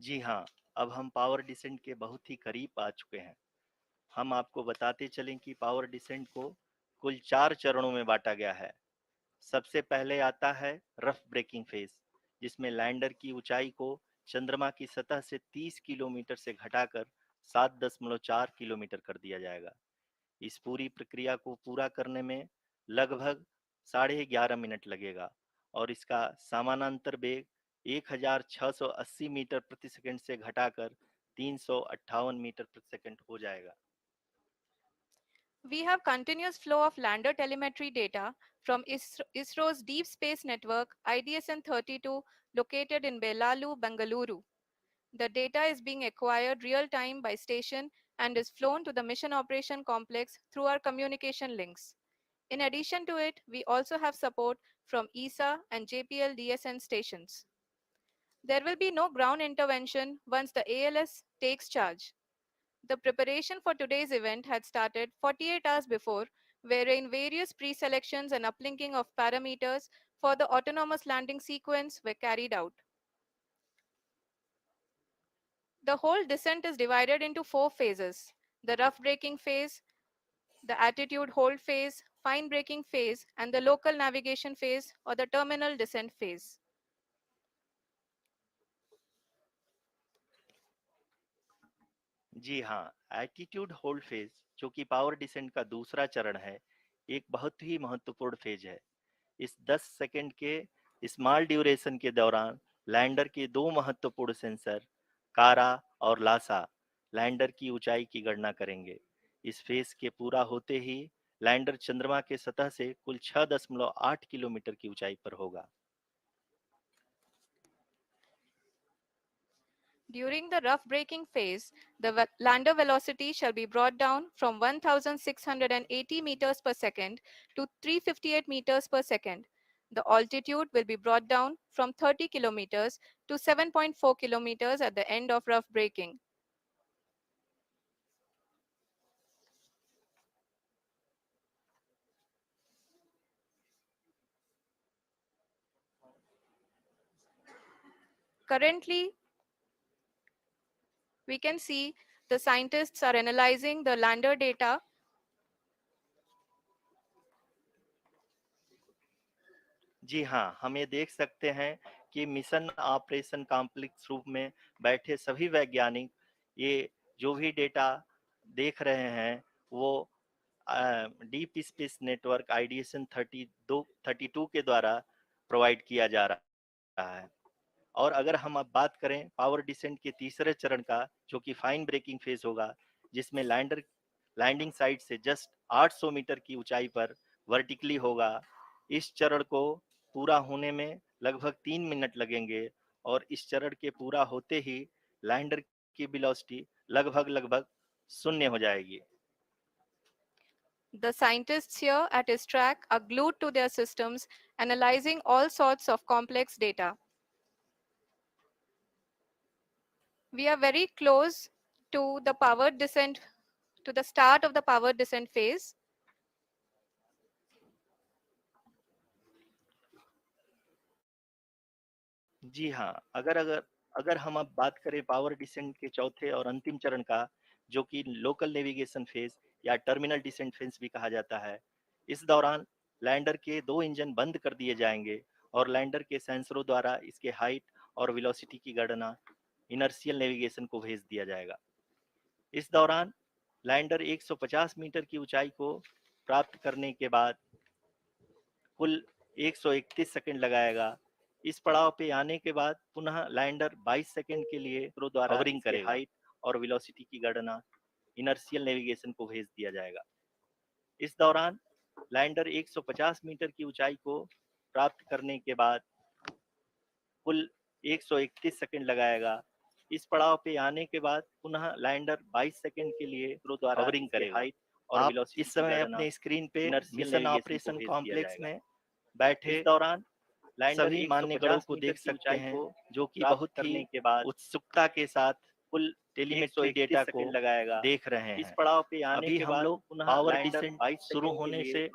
जी हाँ, अब हम पावर डिसेंट के बहुत ही करीब आ चुके हैं। हम आपको बताते चलें कि पावर डिसेंट को कुल 4 चरणों में बाँटा गया है। सबसे पहले आता है रफ ब्रेकिंग फेज, जिसमें लैंडर की ऊंचाई को चंद्रमा की सतह से 30 किलोमीटर से घटाकर 7.4 किलोमीटर कर दिया जाएगा। इस पूरी प्रक्रिया को पूरा करने में लगभग 11.5 मिनट लगेगा और इसका समानांतर वेग 1680 मीटर प्रति सेकंड से घटाकर 358 मीटर प्रति सेकंड हो जाएगा। We have continuous flow of lander telemetry data from ISRO's Deep Space Network IDSN-32 located in Belalu, Bengaluru. The data is being acquired real time by station and is flown to the Mission Operation Complex through our communication links. In addition to it, we also have support from ESA and JPL DSN stations. There will be no ground intervention once the ALS takes charge. The preparation for today's event had started 48 hours before, wherein various pre-selections and uplinking of parameters for the autonomous landing sequence were carried out. The whole descent is divided into 4 phases: the rough braking phase, the attitude hold phase, fine braking phase, and the local navigation phase or the terminal descent phase. जी हाँ, altitude hold phase, जो कि power descent का दूसरा चरण है, एक बहुत ही महत्वपूर्ण फेज है। इस 10 सेकंड के स्मॉल ड्यूरेशन के दौरान लैंडर के दो महत्वपूर्ण सेंसर कारा और लासा लैंडर की ऊंचाई की गणना करेंगे। इस फेज के पूरा होते ही लैंडर चंद्रमा के सतह से कुल 6.8 किलोमीटर की ऊंचाई पर होगा। During the rough braking phase, the lander velocity shall be brought down from 1680 meters per second to 358 meters per second. The altitude will be brought down from 30 kilometers to 7.4 kilometers at the end of rough braking. Currently, we can see the scientists are analyzing the lander data. जी हाँ, हम ये देख सकते हैं कि mission operation complex रूप में बैठे सभी वैज्ञानिक ये जो भी डेटा देख रहे हैं वो डीप स्पेस नेटवर्क आईडीएसएन 32 के द्वारा प्रोवाइड किया जा रहा है। और अगर हम अब बात करें पावर डिसेंट के तीसरे चरण का, जो कि फाइन ब्रेकिंग फेज होगा, जिसमें लैंडर लैंडिंग साइट से जस्ट 800 मीटर की ऊंचाई पर वर्टिकली होगा। इस चरण को पूरा होने में लगभग 3 मिनट लगेंगे और इस चरण के पूरा होते ही लैंडर की वेलोसिटी लगभग लगभग शून्य हो जाएगी। The scientists here at ISTRAC are glued to their systems, analyzing all sorts of complex data. We are very close to the powered descent, to the start of the powered descent phase. जी हाँ, अगर अगर अगर हम अब बात करें power descent के चौथे और अंतिम चरण का, जो कि लोकल नेविगेशन फेज या टर्मिनल डिसेंट फेज भी कहा जाता है, इस दौरान लैंडर के दो इंजन बंद कर दिए जाएंगे और लैंडर के सेंसरों द्वारा इसके हाइट और वेलोसिटी की गणना इनर्शियल नेविगेशन को भेज दिया जाएगा। इस दौरान लैंडर 150 मीटर की ऊंचाई को प्राप्त करने के बाद कुल 131 सेकंड लगाएगा। इस पड़ाव पे आने के बाद पुनः लैंडर 22 सेकंड के लिए इसरो द्वारा हवरिंग करेगा। हाइट और वेलोसिटी की गणना इनर्शियल नेविगेशन को भेज दिया जाएगा। इस दौरान लैंडर 150 मीटर की ऊंचाई को प्राप्त करने के बाद कुल 131 सेकंड लगाएगा। इस पड़ाव पे आने के बाद पुनः लैंडर 22 सेकंड के लिए इसरो द्वारा हवरिंग करेगा। हाइट और वेलोसिटी इस समय अपने स्क्रीन पे मिशन ऑपरेशन कॉम्प्लेक्स में बैठे इस दौरान लैंडर सभी मान्यगणों को देख सकते हैं, जो कि बहुत ही उत्सुकता के साथ कुल टेलीमेट्री डेटा को लगाएगा देख रहे हैं। इस पड़ाव पे आने अभी के हम लोग पावर डिसेंट शुरू होने से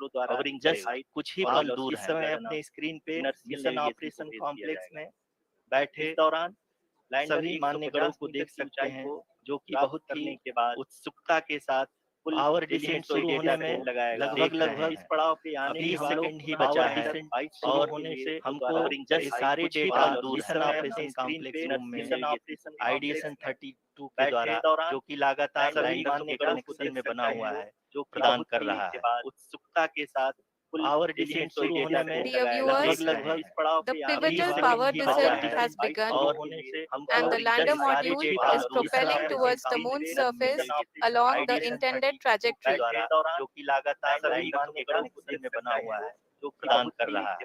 जस्ट कुछ ही पल दूर हैं। इस समय अपने स्क्रीन पे मिशन ऑपरेशन कॉम्प्लेक्स में बैठे इस दौरान सभी मान्यवरों को देख सकते हैं, जो कि बहुत ही उत्सुकता के साथ पावर डिसेंट शुरू होने में लगभग लगभग 20 सेकंड ही बचा है और हमको ये सारे data mission operation complex room में आईडीएसएन 32 के द्वारा, जो कि लगातार लैंडर के कनेक्शन में बना हुआ है, प्रदान कर रहा है। पावर डिसेंट शुरू होने में Dear लगभग viewers, लगभग the 20 pivotal सेकंड power ही बचा descent है has begun, और and हमको the lander ये सारे module data is mission propelling operation towards the moon's complex room surface में along the आईडीएसएन intended 32 के trajectory. द्वारा, जो कि लगातार लैंडर के कनेक्शन में बना हुआ है, प्रदान कर रहा है।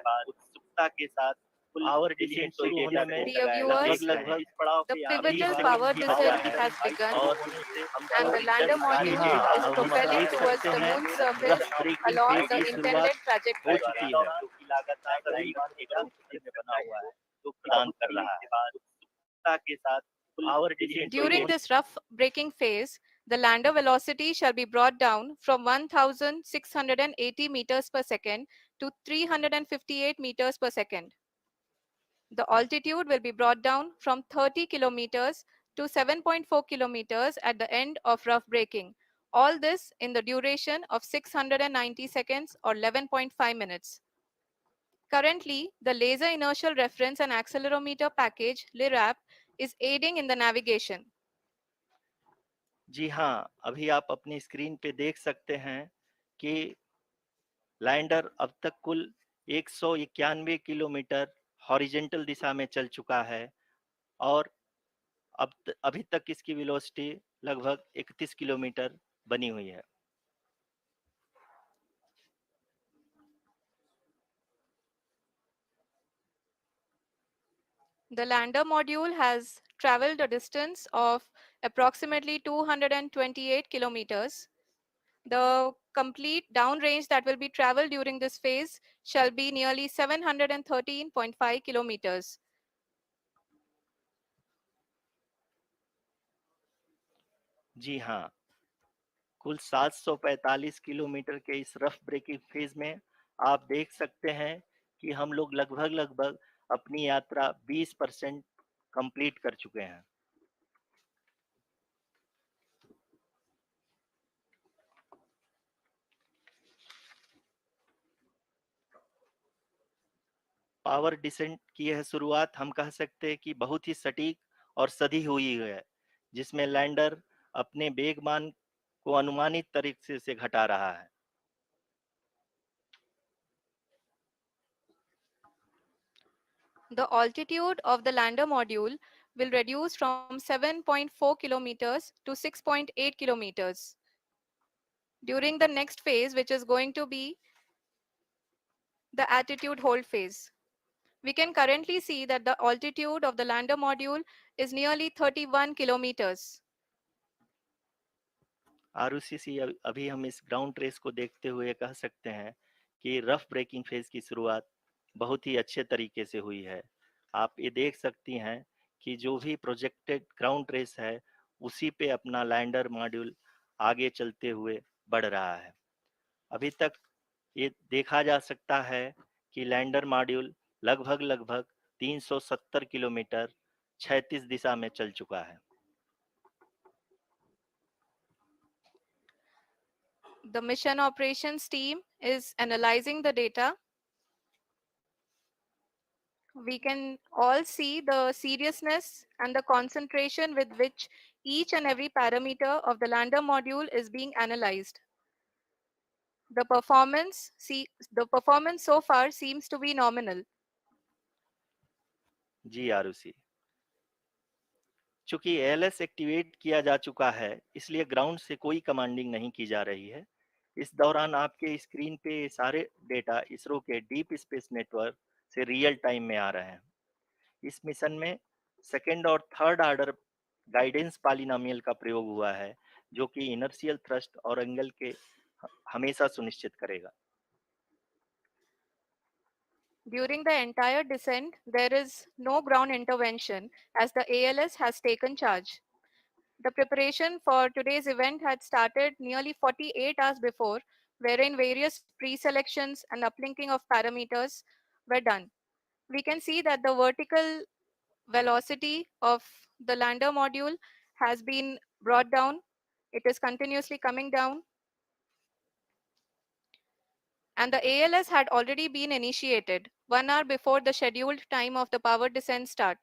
पावर डिसेंट शुरू होने में Dear लगभग viewers, लगभग the 20 pivotal सेकंड power ही बचा descent है has begun, और and the lander ji module हाँ, is अब हम propelling देख towards सकते the हैं moon's surface rough breaking along phase the की शुरुआत intended हो trajectory. चुकी है, जो कि लगातार लैंडर के कनेक्शन में बना हुआ है, जो प्रदान कर रहा है। उत्सुकता के साथ पावर डिसेंट शुरू During this rough braking phase, the lander velocity shall be brought down from 1680 meters per second to 358 meters per second. The altitude will be brought down from 30 kilometers to 7.4 kilometers at the end of rough braking. All this in the duration of 690 seconds or 11.5 minutes. Currently, the Laser Inertial Reference and Accelerometer package (LIRAP) is aiding in the navigation. जी हाँ, अभी आप अपनी screen पे देख सकते हैं कि lander अब तक कुल 191 किलोमीटर हॉरिजेंटल दिशा में चल चुका है और अभी तक इसकी वेलोसिटी लगभग 31 किलोमीटर बनी हुई है। The lander module has traveled a distance of approximately 228 kilometers. The complete downrange that will be traveled during this phase shall be nearly 713.5 kilometers. जी हाँ, कुल 745 किलोमीटर के इस रफ ब्रेकिंग फेज में आप देख सकते हैं कि हम लोग लगभग लगभग अपनी यात्रा 20% कंप्लीट कर चुके हैं। पावर डिसेंट की यह शुरुआत हम कह सकते हैं कि बहुत ही सटीक और सधी हुई है, जिसमें लैंडर अपने वेगमान को अनुमानित तरीके से घटा रहा है। The altitude of the lander module will reduce from 7.4 kilometers to 6.8 kilometers. During the next phase, which is going to be the attitude hold phase. We can currently see that the altitude of the lander module is nearly 31 kilometers. आरयूसीसी अभी हम इस ground trace को देखते हुए कह सकते हैं कि रफ ब्रेकिंग फेज की शुरुआत बहुत ही अच्छे तरीके से हुई है। आप ये देख सकती हैं कि जो भी प्रोजेक्टेड ग्राउंड ट्रेस है, उसी पे अपना लैंडर मॉड्यूल आगे चलते हुए बढ़ रहा है। अभी तक ये देखा जा सकता है कि लैंडर मॉड्यूल लगभग लगभग 370 किलोमीटर क्षैतिज दिशा में चल चुका है। The mission operations team is analyzing the data. We can all see the seriousness and the concentration with which each and every parameter of the lander module is being analyzed. The performance so far seems to be nominal. जी आरुषि, चूंकि ALS activate किया जा चुका है, इसलिए ground से कोई commanding नहीं की जा रही है। इस दौरान आपके स्क्रीन पे ये सारे डेटा इसरो के डीप स्पेस नेटवर्क से रियल टाइम में आ रहे हैं। इस मिशन में सेकेंड और थर्ड ऑर्डर गाइडेंस पॉलिनोमियल का प्रयोग हुआ है, जो कि इनर्शियल थ्रस्ट और एंगल के हमेशा सुनिश्चित करेगा। During the entire descent, there is no ground intervention as the ALS has taken charge. The preparation for today's event had started nearly 48 hours before, wherein various pre-selections and uplinking of parameters were done. We can see that the vertical velocity of the lander module has been brought down. It is continuously coming down, and the ALS had already been initiated 1 hour before the scheduled time of the power descent start.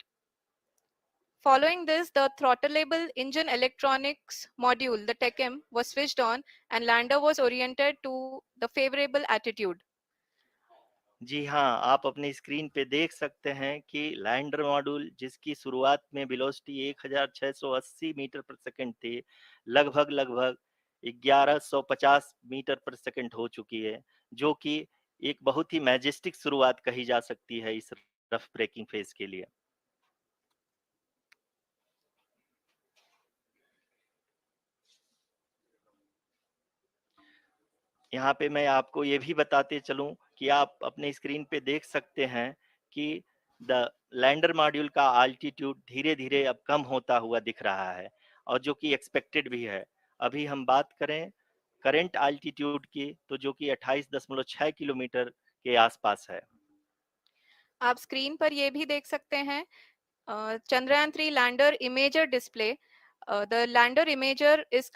Following this, the throttleable engine electronics module, the TECM, was switched on and lander was oriented to the favorable attitude. जी हाँ, आप अपनी screen पे देख सकते हैं कि lander module जिसकी शुरुआत में वेलोसिटी 1680 मीटर पर सेकंड थी, लगभग 1150 मीटर पर सेकंड हो चुकी है, जो कि एक बहुत ही मैजेस्टिक शुरुआत कही जा सकती है इस रफ ब्रेकिंग फेज के लिए। यहाँ पे मैं आपको ये भी बताते चलूँ कि आप अपने स्क्रीन पे देख सकते हैं कि द लैंडर मॉड्यूल का अल्टीट्यूड धीरे-धीरे अब कम होता हुआ दिख रहा है और जो कि एक्सपेक्टेड भी है। अभी हम बात करें करंट अल्टीट्यूड की तो जो कि 28.6 किलोमीटर के आसपास है। आप स्क्रीन पर ये भी देख सकते हैं Chandrayaan 3 lander imager display. The lander imager is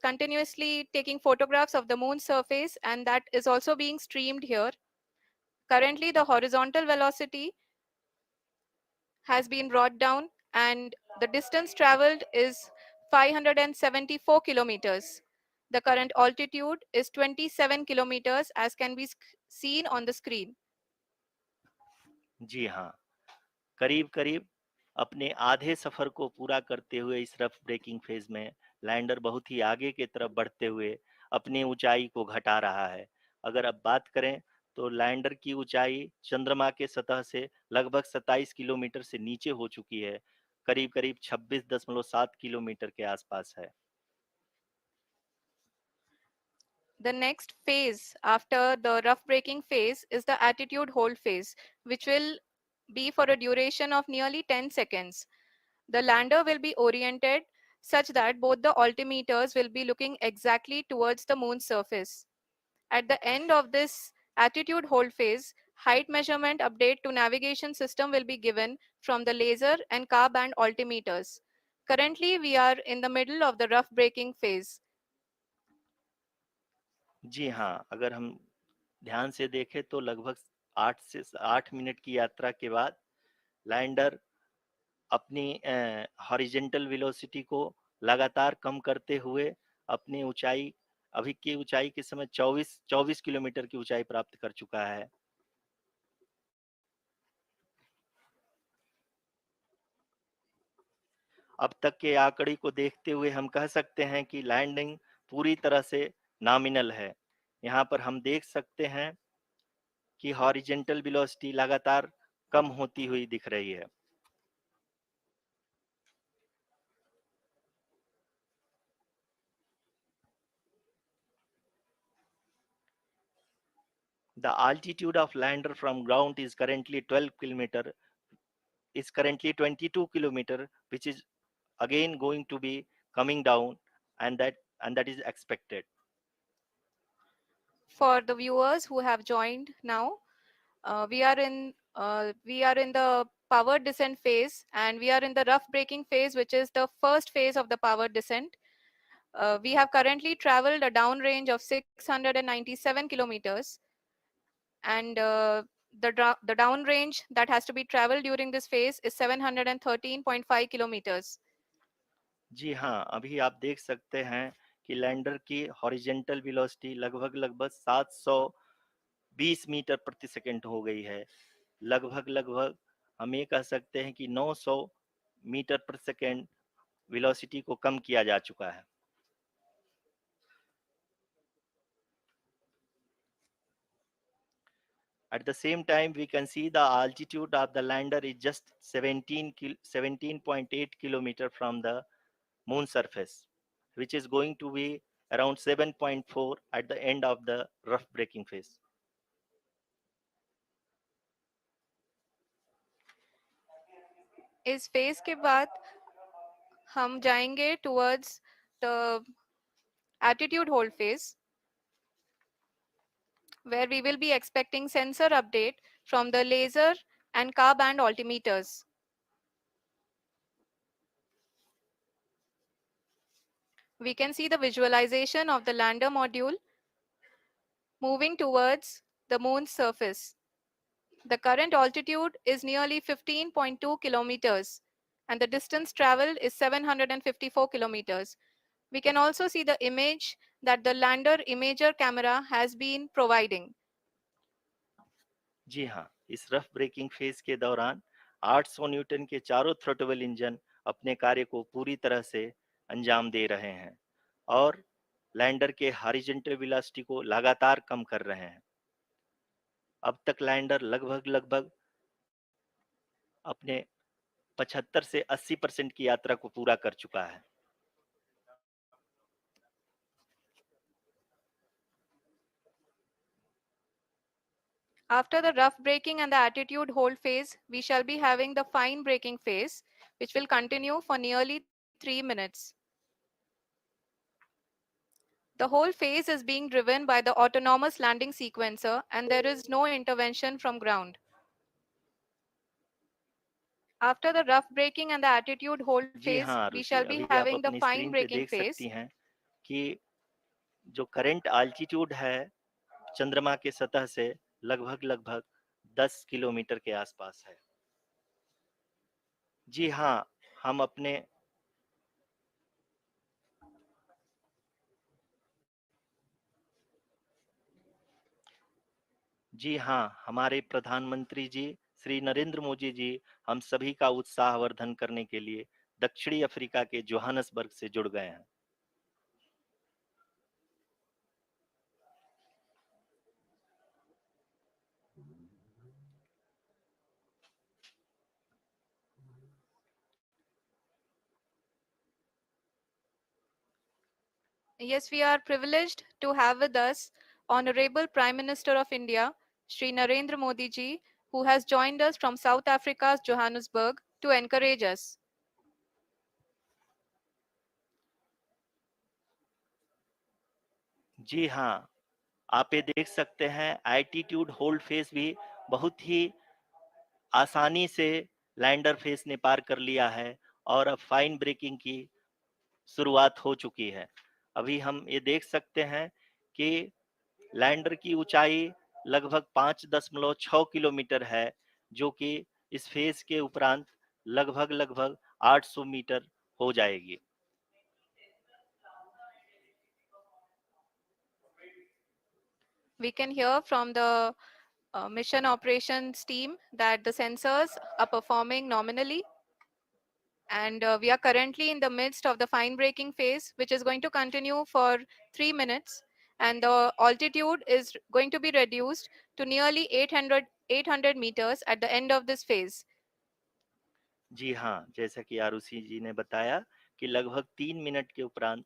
continuously taking photographs of the moon's surface, and that is also being streamed here. Currently, the horizontal velocity has been brought down, and the distance traveled is 574 kilometers. The current altitude is 27 kilometers, as can be seen on the screen. जी हाँ, करीब-करीब अपने आधे सफर को पूरा करते हुए इस rough breaking phase में लैंडर बहुत ही आगे की तरफ बढ़ते हुए अपनी ऊंचाई को घटा रहा है। अगर अब बात करें तो लैंडर की ऊंचाई चंद्रमा के सतह से लगभग 27 किलोमीटर से नीचे हो चुकी है, करीब-करीब 26.7 किलोमीटर के आसपास है। The next phase after the rough braking phase is the attitude hold phase, which will be for a duration of nearly 10 seconds. The lander will be oriented such that both the altimeters will be looking exactly towards the moon's surface. At the end of this attitude hold phase, height measurement update to navigation system will be given from the laser and car band altimeters. Currently, we are in the middle of the rough braking phase. जी हाँ, अगर हम ध्यान से देखें तो लगभग 8 से 8 minute की यात्रा के बाद लैंडर अपनी हॉरिजेंटल वेलोसिटी को लगातार कम करते हुए अपनी ऊंचाई अभी की ऊंचाई के समय 24 किलोमीटर की ऊंचाई प्राप्त कर चुका है। अब तक के आंकड़े को देखते हुए हम कह सकते हैं कि लैंडिंग पूरी तरह से नॉमिनल है। यहाँ पर हम देख सकते हैं कि हॉरिजेंटल वेलोसिटी लगातार कम होती हुई दिख रही है। The altitude of lander from ground is currently 12 kilometer is currently 22 kilometer, which is again going to be coming down, and that is expected. For the viewers who have joined now, we are in the power descent phase, and we are in the rough braking phase, which is the first phase of the power descent. We have currently traveled a downrange of 697 kilometers, and the downrange that has to be traveled during this phase is 713.5 kilometers. जी हाँ, अभी आप देख सकते हैं कि lander की horizontal velocity लगभग 720 metre प्रति सेकंड हो गई है। लगभग हम ये कह सकते हैं कि 900 मीटर प्रति सेकंड वेलोसिटी को कम किया जा चुका है। At the same time, we can see the altitude of the lander is just 17.8 kilometer from the moon surface, which is going to be around 7.4 at the end of the rough braking phase. इस phase के बाद हम जाएंगे towards the attitude hold phase, where we will be expecting sensor update from the laser and car band altimeters. We can see the visualization of the lander module moving towards the moon's surface. The current altitude is nearly 15.2 kilometers and the distance traveled is 754 kilometers. We can also see the image that the lander imager camera has been providing. जी हाँ, इस rough breaking phase के दौरान 800 Newton के चारों throttle engine अपने कार्य को पूरी तरह से अंजाम दे रहे हैं और लैंडर के हॉरिजॉन्टल वेलोसिटी को लगातार कम कर रहे हैं। अब तक लैंडर लगभग अपने 75 से 80% की यात्रा को पूरा कर चुका है। After the rough braking and the attitude hold phase, we shall be having the fine braking phase, which will continue for nearly 3 minutes. The whole phase is being driven by the autonomous landing sequencer and there is no intervention from ground. After the rough braking and the attitude hold जी phase, हाँ, we shall Ruchi, be अभी having आप the अपनी fine screen पे braking देख phase. सकती हैं कि जो करंट अल्टीट्यूड है चंद्रमा के सतह से लगभग 10 किलोमीटर के आसपास है। जी हाँ, हम अपने जी हाँ, हमारे प्रधानमंत्री जी श्री नरेंद्र मोदी जी हम सभी का उत्साहवर्धन करने के लिए दक्षिणी अफ्रीका के जोहान्सबर्ग से जुड़ गए हैं। Yes, we are privileged to have with us Honorable Prime Minister of India, Shri Narendra Modi ji, who has joined us from South Africa's Johannesburg to encourage us. जी हाँ, आप ये देख सकते हैं एल्टीट्यूड होल्ड फेज भी बहुत ही आसानी से लैंडर फेज ने पार कर लिया है और अब फाइन ब्रेकिंग की शुरुआत हो चुकी है। अभी हम ये देख सकते हैं कि लैंडर की ऊंचाई लगभग 5.6 किलोमीटर है, जो कि इस फेज के उपरांत लगभग 800 मीटर हो जाएगी। We can hear from the mission operations team that the sensors are performing nominally and we are currently in the midst of the fine braking phase which is going to continue for 3 minutes and the altitude is going to be reduced to nearly 800 meters at the end of this phase. जी हाँ, जैसा कि आरुषि जी ने बताया कि लगभग 3 minute के उपरांत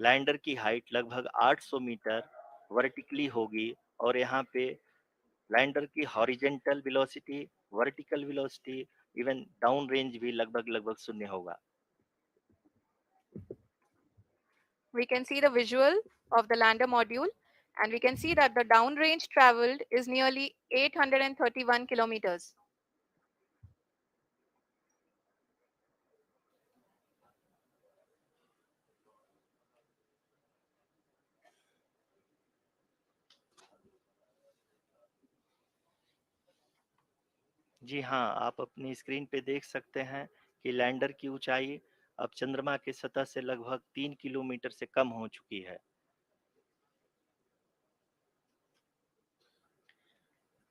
lander की हाइट लगभग 800 मीटर वर्टिकली होगी और यहाँ पे लैंडर की horizontal velocity, vertical velocity, even down range भी लगभग शून्य होगा। We can see the visual of the lander module and we can see that the downrange traveled is nearly 831 kilometers. जी हाँ, आप अपनी स्क्रीन पे देख सकते हैं कि लैंडर की ऊंचाई अब चंद्रमा की सतह से लगभग 3 किलोमीटर से कम हो चुकी है।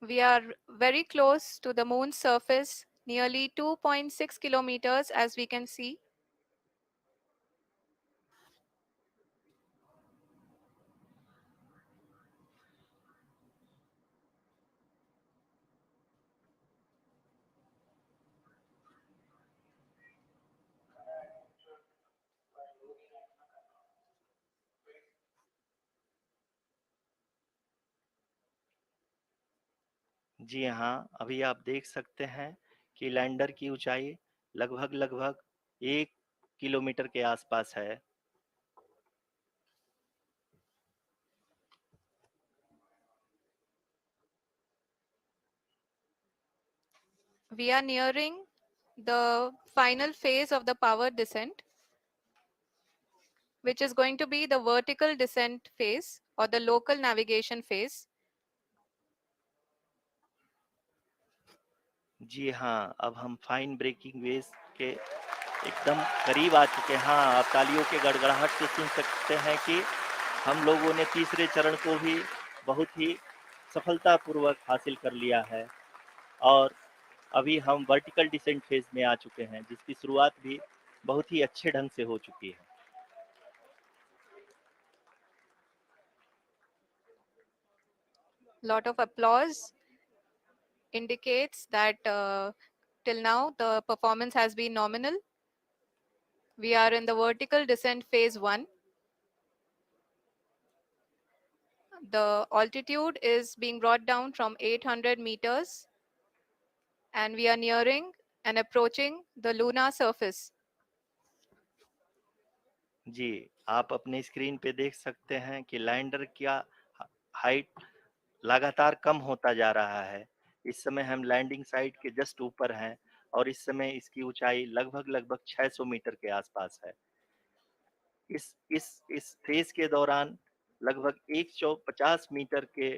We are very close to the moon's surface, nearly 2.6 kilometers as we can see. जी हाँ, अभी आप देख सकते हैं कि लैंडर की ऊंचाई लगभग 1 किलोमीटर के आसपास है। We are nearing the final phase of the power descent, which is going to be the vertical descent phase or the local navigation phase. जी हाँ, अब हम फाइन ब्रेकिंग वेव्स के एकदम करीब आ चुके हैं। हाँ, आप तालियों के गड़गड़ाहट से सुन सकते हैं कि हम लोगों ने तीसरे चरण को भी बहुत ही सफलतापूर्वक हासिल कर लिया है और अभी हम वर्टिकल डिसेंट फेज में आ चुके हैं, जिसकी शुरुआत भी बहुत ही अच्छे ढंग से हो चुकी है। Lot of applause indicates that till now the performance has been nominal. We are in the vertical descent phase 1. The altitude is being brought down from 800 meters and we are nearing and approaching the lunar surface. जी, आप अपने screen पे देख सकते हैं कि lander का height लगातार कम होता जा रहा है। इस समय हम लैंडिंग साइट के जस्ट ऊपर हैं और इस समय इसकी ऊंचाई लगभग 600 मीटर के आसपास है। इस फेज के दौरान लगभग 150 मीटर के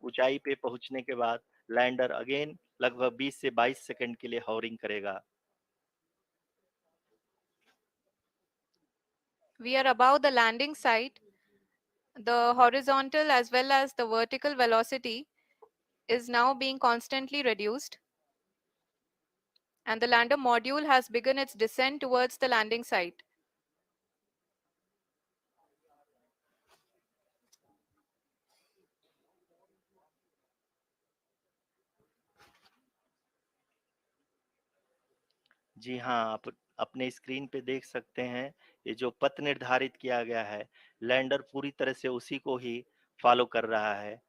ऊंचाई पे पहुंचने के बाद लैंडर अगेन लगभग 20 से 22 सेकंड के लिए हॉवरिंग करेगा। We are above the landing site. The horizontal as well as the vertical velocity is now being constantly reduced, and the lander module has begun its descent towards the landing site. जी हाँ, आप अपने screen पे देख सकते हैं, ये जो पथ निर्धारित किया गया है, लैंडर पूरी तरह से उसी को ही फॉलो कर रहा है।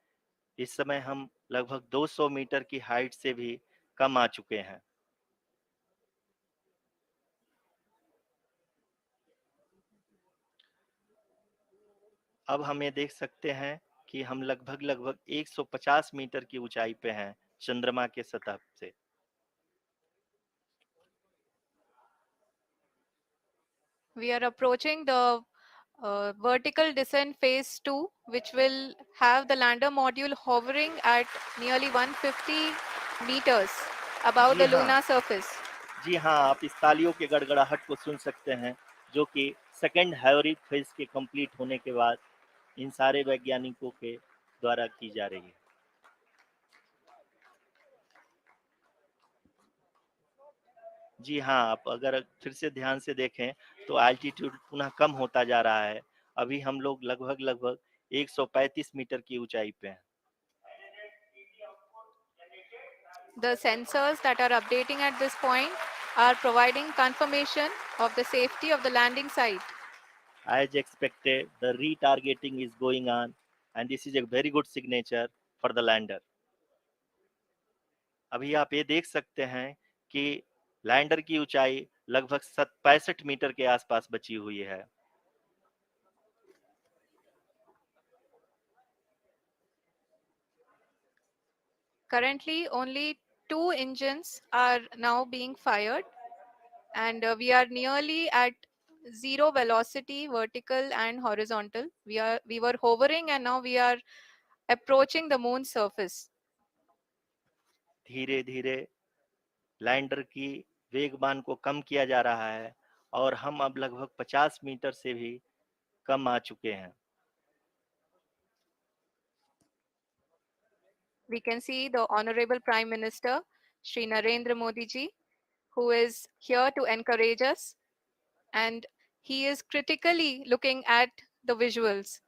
इस समय हम लगभग 200 मीटर की हाइट से भी कम आ चुके हैं। अब हम ये देख सकते हैं कि हम लगभग 150 मीटर की ऊंचाई पे हैं चंद्रमा के सतह से। We are approaching the vertical descent phase 2, which will have the lander module hovering at nearly 150 meters above ji the हाँ, lunar surface. जी हाँ, आप इस तालियों के गड़गड़ाहट को सुन सकते हैं, जो कि सेकंड हैवरिक फेज के कंप्लीट होने के बाद इन सारे वैज्ञानिकों के द्वारा की जा रही है। जी हाँ, आप अगर फिर से ध्यान से देखें तो एल्टीट्यूड पुनः कम होता जा रहा है। अभी हम लोग लगभग 135 मीटर की ऊंचाई पे हैं। The sensors that are updating at this point are providing confirmation of the safety of the landing site. As expected, the retargeting is going on and this is a very good signature for the lander. अभी आप ये देख सकते हैं कि lander की ऊंचाई लगभग 65 मीटर के आसपास बची हुई है। Currently, only 2 engines are now being fired, and we are nearly at zero velocity, vertical and horizontal. We were hovering, and now we are approaching the moon's surface. धीरे धीरे लैंडर की वेगमान को कम किया जा रहा है और हम अब लगभग 50 मीटर से भी कम आ चुके हैं। We can see the Honorable Prime Minister, Shri Narendra Modi ji, who is here to encourage us, and he is critically looking at the visuals.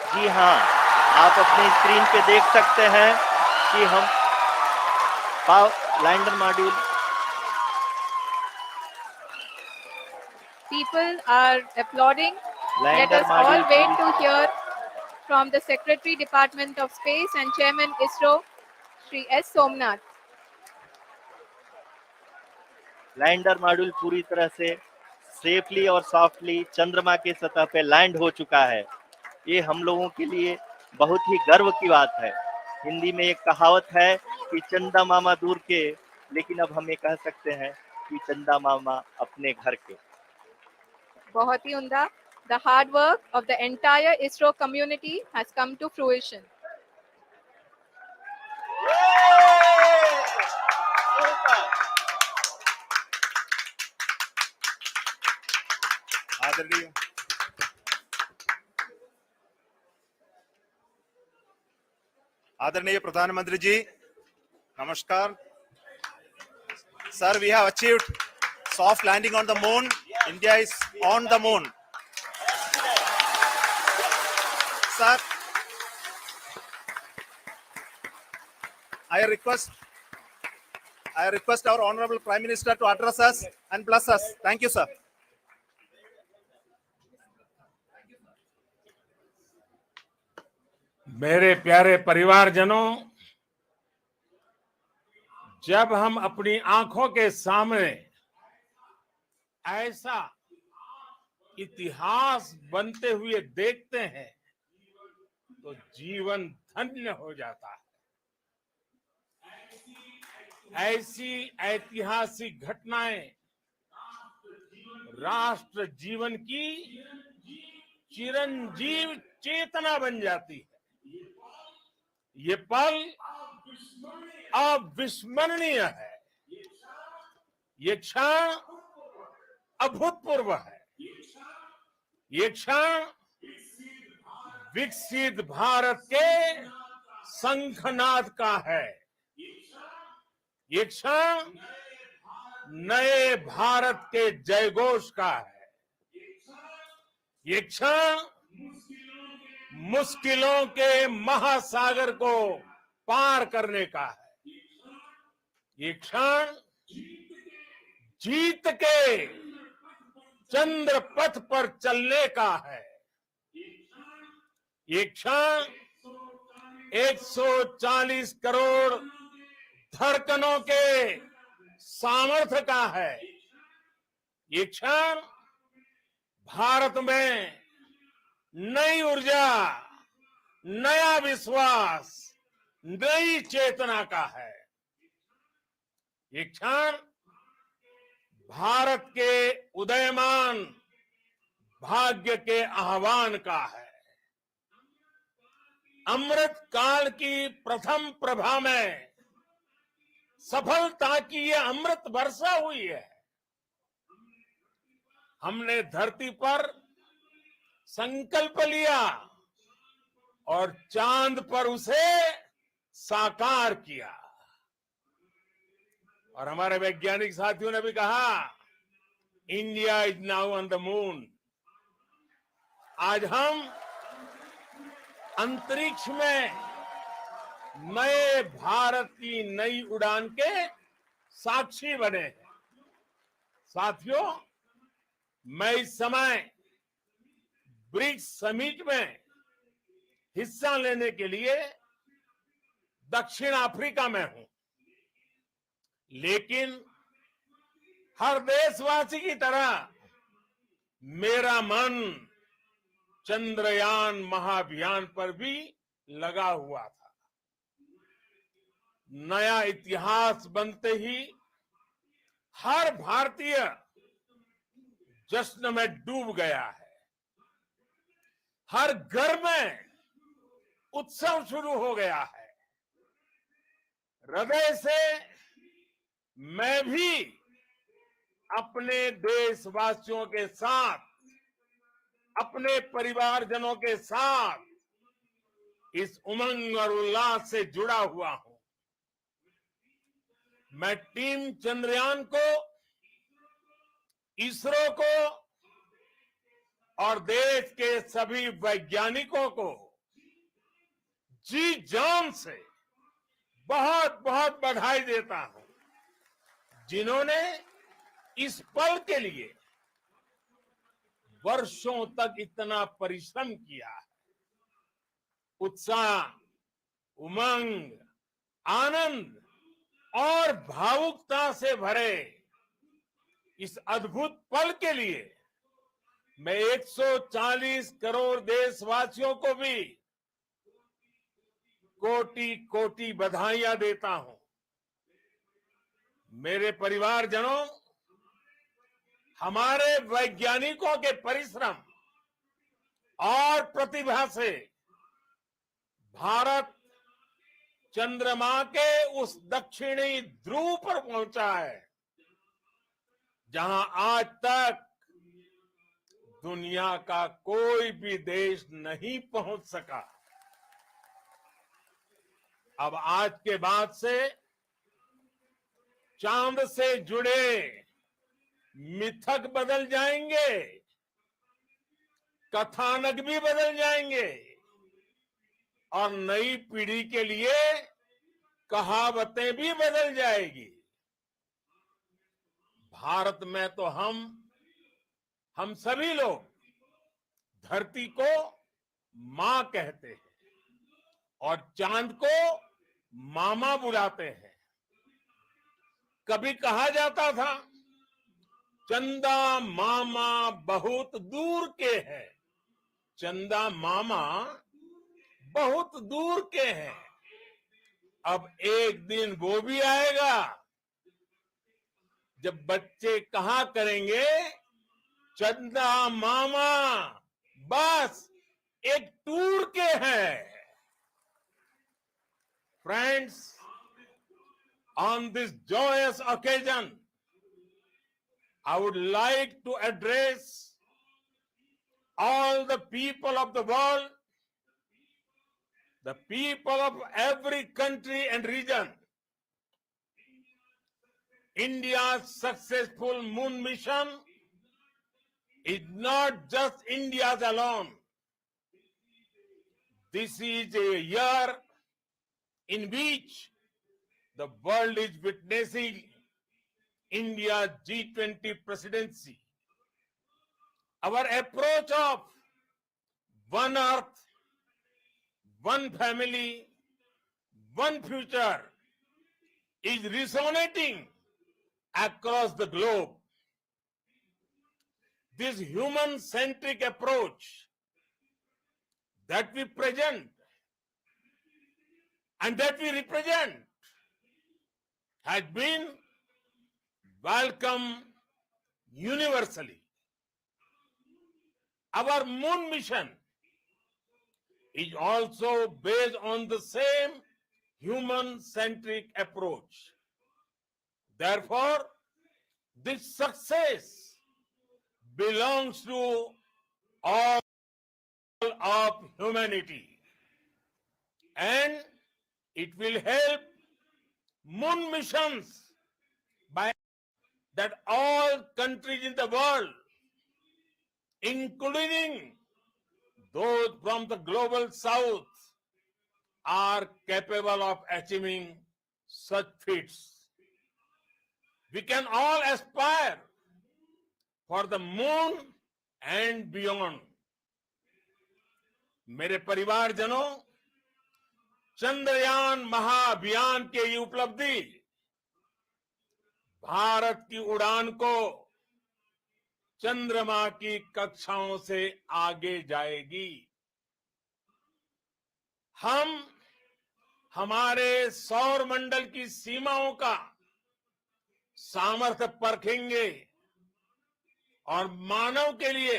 जी हाँ, आप अपने स्क्रीन पे देख सकते हैं कि हम lander module People are applauding. Let lander us all module wait पूरी to hear from the Secretary Department of Space and Chairman ISRO, Shri S. Lander module पूरी तरह से सेफली और सॉफ्टली चंद्रमा के सतह पे लैंड हो चुका है। ये हम लोगों के लिए बहुत ही गर्व की बात है। हिंदी में एक कहावत है कि चंदा मामा दूर के, लेकिन अब हम ये कह सकते हैं कि चंदा मामा अपने घर के। बहुत ही उम्दा। The hard work of the entire ISRO community has come to fruition. आदरणीय आदरणीय प्रधानमंत्री जी, नमस्कार sir. We have achieved soft landing on the moon. India is on the moon. Sir, I request our Honorable Prime Minister to address us and bless us. Thank you, sir. मेरे प्यारे परिवारजनों, जब हम अपनी आंखों के सामने ऐसा इतिहास बनते हुए देखते हैं तो जीवन धन्य हो जाता है। ऐसी ऐतिहासिक घटनाएं राष्ट्र जीवन की चिरंजीव चेतना बन जाती है। ये पल अविस्मरणीय है। ये क्षण अभूतपूर्व है। ये क्षण विकसित भारत के शंखनाद का है। ये क्षण नए भारत के जयघोष का है। ये क्षण मुश्किलों के महासागर को पार करने का है। ये क्षण जीत के चंद्र पथ पर चलने का है। ये क्षण 140 करोड़ धड़कनों के सामर्थ्य का है। ये क्षण भारत में नई ऊर्जा, नया विश्वास, नई चेतना का है। ये क्षण भारत के उदयमान भाग्य के आह्वान का है। अमृत काल की प्रथम प्रभा में सफलता की ये अमृत वर्षा हुई है। हमने धरती पर संकल्प लिया और चांद पर उसे साकार किया। और हमारे वैज्ञानिक साथियों ने भी कहा, India is now on the moon. आज हम अंतरिक्ष में नए भारत की नई उड़ान के साक्षी बने हैं। साथियों, मैं इस समय ब्रिक्स समिट में हिस्सा लेने के लिए दक्षिण अफ्रीका में हूं, लेकिन हर देशवासी की तरह मेरा मन चंद्रयान महाअभियान पर भी लगा हुआ था। नया इतिहास बनते ही हर भारतीय जश्न में डूब गया है। हर घर में उत्सव शुरू हो गया है। हृदय से मैं भी अपने देशवासियों के साथ, अपने परिवारजनों के साथ इस उमंग और उल्लास से जुड़ा हुआ हूं। मैं टीम चंद्रयान को, इसरो को और देश के सभी वैज्ञानिकों को जी जान से बहुत बहुत बधाई देता हूं, जिन्होंने इस पल के लिए वर्षों तक इतना परिश्रम किया है। उत्साह, उमंग, आनंद और भावुकता से भरे इस अद्भुत पल के लिए मैं 140 करोड़ देशवासियों को भी कोटि कोटि बधाइयां देता हूं। मेरे परिवारजनों, हमारे वैज्ञानिकों के परिश्रम और प्रतिभा से भारत चंद्रमा के उस दक्षिणी ध्रुव पर पहुंचा है जहां आज तक दुनिया का कोई भी देश नहीं पहुंच सका। अब आज के बाद से चांद से जुड़े मिथक बदल जाएंगे, कथानक भी बदल जाएंगे और नई पीढ़ी के लिए कहावतें भी बदल जाएगी। भारत में तो हम सभी लोग धरती को मां कहते हैं और चांद को मामा बुलाते हैं। कभी कहा जाता था चंदा मामा बहुत दूर के हैं, चंदा मामा बहुत दूर के हैं। अब एक दिन वो भी आएगा जब बच्चे कहा करेंगे चंदा मामा बस एक टूर के हैं। Friends, on this joyous occasion, I would like to address all the people of the world, the people of every country and region. India's successful moon mission is not just India's alone. This is a year in which the world is witnessing India's G20 presidency. Our approach of one earth, one family, one future is resonating across the globe. This human-centric approach that we present and that we represent has been welcomed universally. Our moon mission is also based on the same human-centric approach. Therefore, this success belongs to all of humanity, and it will help moon missions by that all countries in the world, including those from the global south, are capable of achieving such feats. We can all aspire for the moon and beyond. मेरे परिवारजनों, चंद्रयान महाअभियान के ये उपलब्धि भारत की उड़ान को चंद्रमा की कक्षाओं से आगे जाएगी। हम हमारे सौर मंडल की सीमाओं का सामर्थ्य परखेंगे और मानव के लिए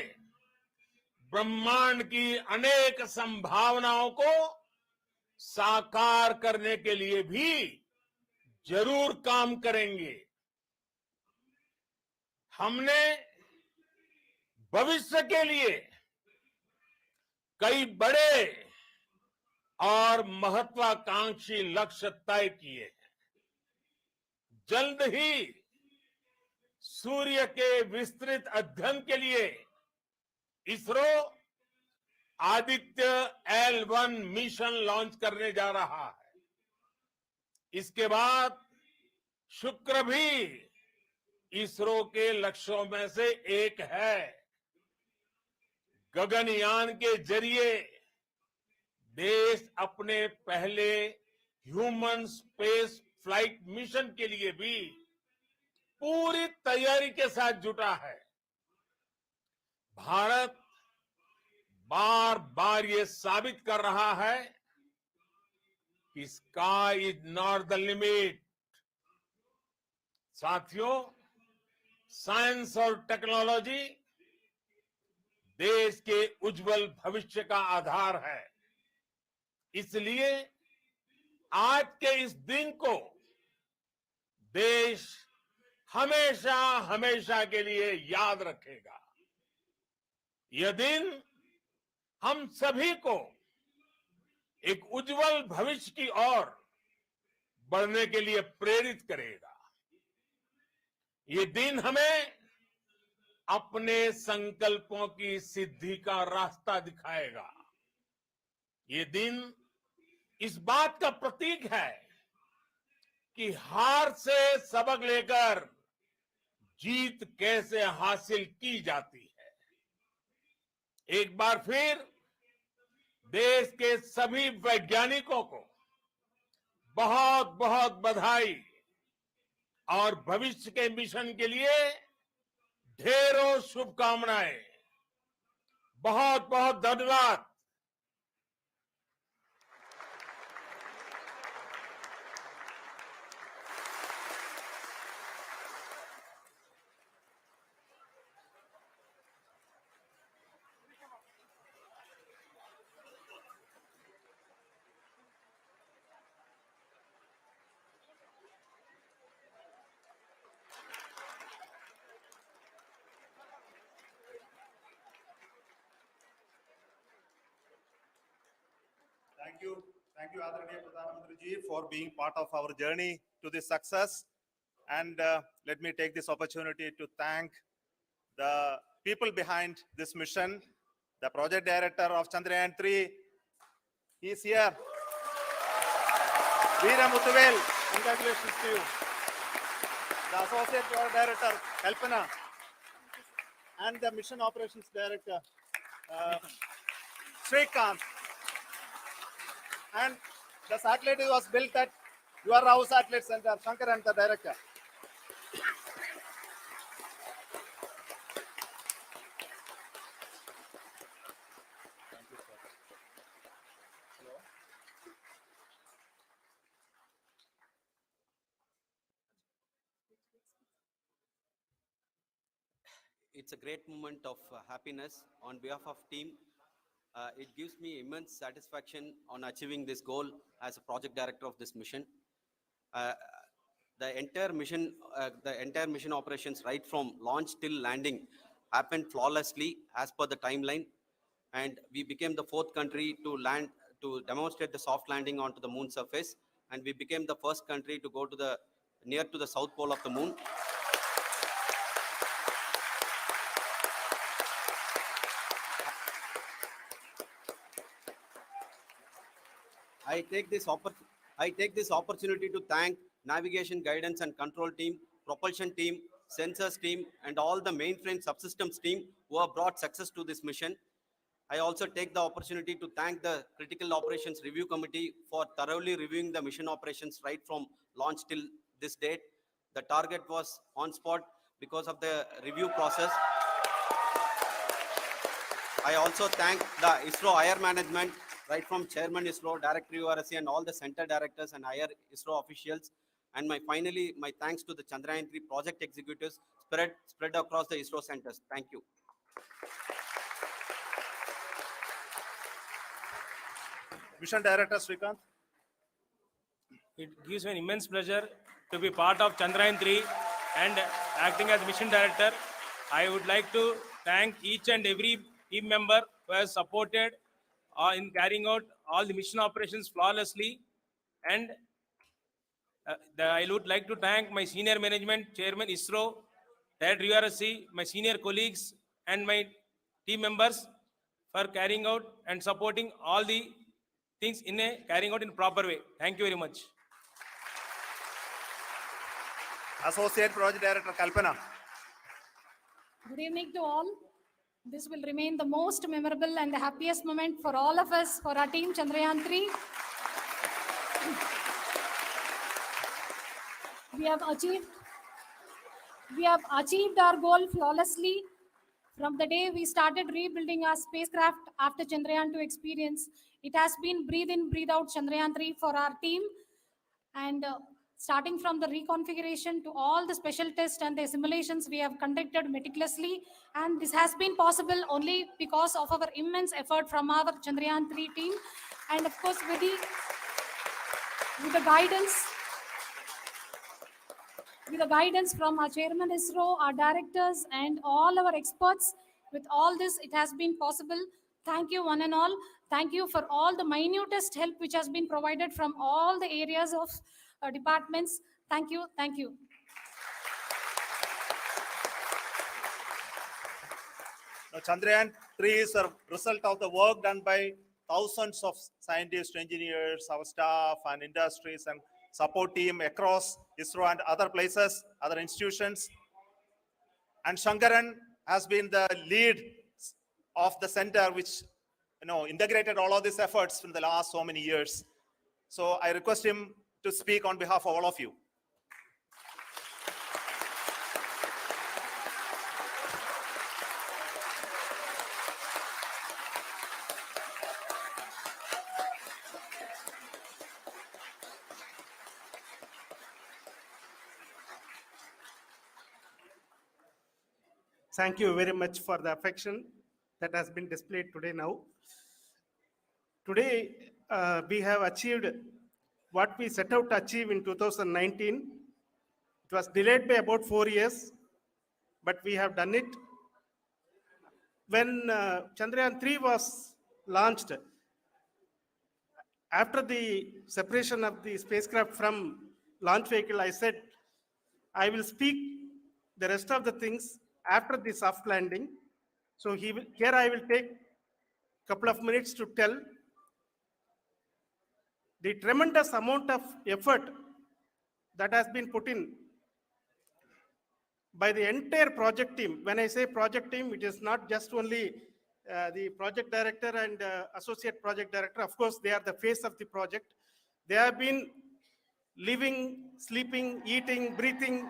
ब्रह्मांड की अनेक संभावनाओं को साकार करने के लिए भी जरूर काम करेंगे। हमने भविष्य के लिए कई बड़े और महत्वाकांक्षी लक्ष्य तय किए हैं। जल्द ही सूर्य के विस्तृत अध्ययन के लिए ISRO Aditya L1 mission launch करने जा रहा है। इसके बाद शुक्र भी इसरो के लक्ष्यों में से एक है। गगनयान के जरिए देश अपने पहले ह्यूमन स्पेस फ्लाइट मिशन के लिए भी पूरी तैयारी के साथ जुटा है। भारत बार बार ये साबित कर रहा है कि sky is not the limit. साथियों, साइंस और टेक्नोलॉजी देश के उज्जवल भविष्य का आधार है। इसलिए आज के इस दिन को देश हमेशा हमेशा के लिए याद रखेगा। यह दिन हम सभी को एक उज्जवल भविष्य की ओर बढ़ने के लिए प्रेरित करेगा। ये दिन हमें अपने संकल्पों की सिद्धि का रास्ता दिखाएगा। ये दिन इस बात का प्रतीक है कि हार से सबक लेकर जीत कैसे हासिल की जाती है। एक बार फिर देश के सभी वैज्ञानिकों को बहुत बहुत बधाई और भविष्य के मिशन के लिए ढेरों शुभकामनाएं। बहुत बहुत धन्यवाद। Thank you, Adaraniya Pradhan Mantri ji, for being part of our journey to this success. And let me take this opportunity to thank the people behind this mission, the project director of Chandrayaan-3. He is here. Veera Muthuvel, congratulations to you. The associate project director, Kalpana, and the mission operations director, Srikanth. And the satellite was built at your house satellite center, Shankar, and the director. It's a great moment of happiness on behalf of team. It gives me immense satisfaction on achieving this goal as a project director of this mission. The entire mission operations, right from launch till landing, happened flawlessly as per the timeline, and we became the 4th country to land to demonstrate the soft landing onto the moon surface, and we became the first country to go to the near to the south pole of the moon. I take this opportunity to thank navigation, guidance and control team, propulsion team, sensors team, and all the mainframe subsystems team who have brought success to this mission. I also take the opportunity to thank the Critical Operations Review Committee for thoroughly reviewing the mission operations right from launch till this date. The target was on spot because of the review process. I also thank the ISRO higher management, right from Chairman ISRO, Director URSC, and all the center directors and higher ISRO officials. And finally, my thanks to the Chandrayaan-3 project executives spread across the ISRO centers. Thank you. Mission Director Srikanth. It gives me an immense pleasure to be part of Chandrayaan-3 and acting as mission director. I would like to thank each and every team member who has supported in carrying out all the mission operations flawlessly. And I would like to thank my senior management, Chairman ISRO, Director URSC, my senior colleagues and my team members for carrying out and supporting all the things carrying out in proper way. Thank you very much. Associate Project Director Kalpana. Good evening to all. This will remain the most memorable and the happiest moment for all of us, for our team Chandrayaan-3. We have achieved We have achieved our goal flawlessly from the day we started rebuilding our spacecraft after Chandrayaan-2 experience. It has been breathe in, breathe out Chandrayaan-3 for our team. And starting from the reconfiguration to all the special tests and the simulations we have conducted meticulously. And this has been possible only because of our immense effort from our Chandrayaan-3 team. And of course, with the guidance from our chairman ISRO, our directors, and all our experts. With all this, it has been possible. Thank you, one and all. Thank you for all the minutest help which has been provided from all the areas of departments. Thank you. Thank you. Now, Chandrayaan-3 is a result of the work done by thousands of scientists, engineers, our staff, and industries and support team across ISRO and other places, other institutions. And Shankaran has been the lead of the center, which integrated all of these efforts in the last so many years. So I request him to speak on behalf of all of you. Thank you very much for the affection that has been displayed today now. Today, we have achieved what we set out to achieve in 2019. It was delayed by about 4 years, but we have done it. When Chandrayaan-3 was launched, after the separation of the spacecraft from launch vehicle, I said, I will speak the rest of the things after the soft landing. So here I will take a couple of minutes to tell the tremendous amount of effort that has been put in by the entire project team. When I say project team, it is not just only the project director and associate project director. Of course, they are the face of the project. They have been living, sleeping, eating, breathing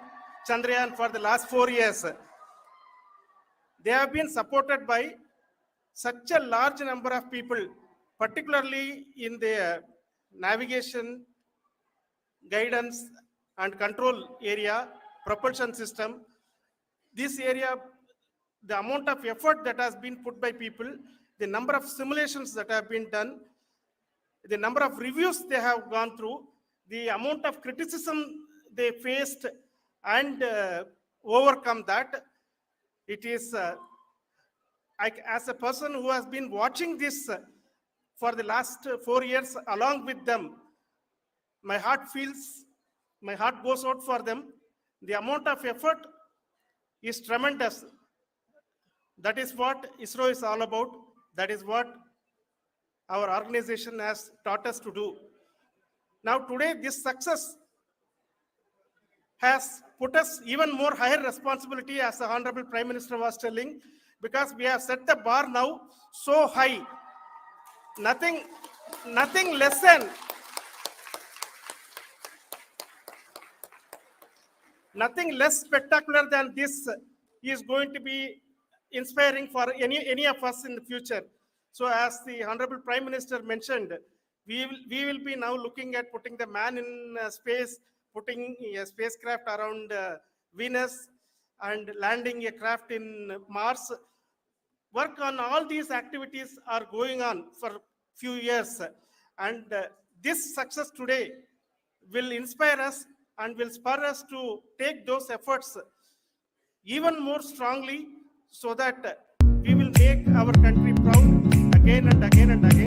Chandrayaan for the last 4 years. They have been supported by such a large number of people, particularly in the navigation, guidance and control area, propulsion system. This area, the amount of effort that has been put by people, the number of simulations that have been done, the number of reviews they have gone through, the amount of criticism they faced and overcome that. It is, as a person who has been watching this for the last 4 years along with them, my heart goes out for them. The amount of effort is tremendous. That is what ISRO is all about. That is what our organization has taught us to do. Now today, this success has put us even more higher responsibility, as the Honorable Prime Minister was telling, because we have set the bar now so high. Nothing less than nothing less spectacular than this is going to be inspiring for any of us in the future. So as the Honorable Prime Minister mentioned, we will be now looking at putting the man in space, putting a spacecraft around Venus and landing a craft in Mars. Work on all these activities are going on for few years. And this success today will inspire us and will spur us to take those efforts even more strongly, so that we will make our country proud again and again and again.